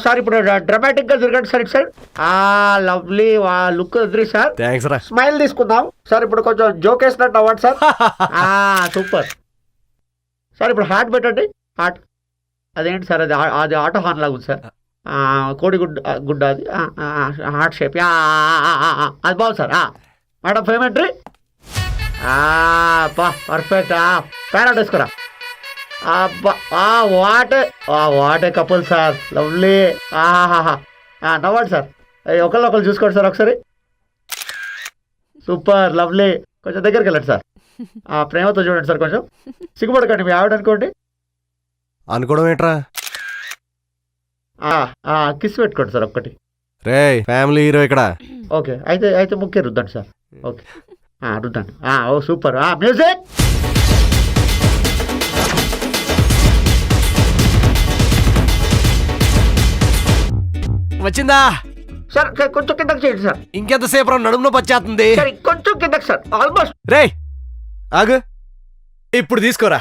Sir ఇప్పుడు dramatic గా తిరగండి సార్ ఇటు సైడ్. లవ్లీ లుక్ వదిలి సార్. థ్యాంక్స్ రా. స్మైల్ తీసుకుందాం సార్. ఇప్పుడు కొంచెం జోక్ వేసినట్టు అవ్వండి సార్. Super sir. ఇప్పుడు హార్ట్ పెట్టండి. హార్ట్ అదేంటి సార్, అది ఆటో హార్న్ లాగా ఉంది సార్. కోడి గుడ్డ అది హార్ట్ షేప్. అది బాగుంది సార్. మేడం పేమెంట్రీ పర్ఫెక్ట్. ప్యారెట్ వేసుకోరా. What a couple sir. లవ్లీ. నవ్వండి సార్. ఒకళ్ళు చూసుకోండి సార్ ఒకసారి. Super lovely. కొంచెం దగ్గరికి వెళ్ళండి సార్. ప్రేమతో చూడండి సార్. కొంచెం సిగ్గుపడకండి, మీ ఆవిడ అనుకోండి. అనుకోవడం ఏంట్రా? కిస్ పెట్టుకోండి సార్ ఒక్కటి. రే ఫ్యామిలీ హీరో ఇక్కడ. ఓకే అయితే ముఖ్య రుద్దండి సార్. ఓకే రుద్దండి. ఓ సూపర్. మ్యూజిక్. వచ్చిందా సార్? కొంచెం కిందకి చేయండి సార్. ఇంకెంతసేపు రా, నడుములో పచ్చేస్తుంది. కొంచెం కిందకి సార్. ఆల్మోస్ట్. రే ఆగు, ఇప్పుడు తీసుకోరా.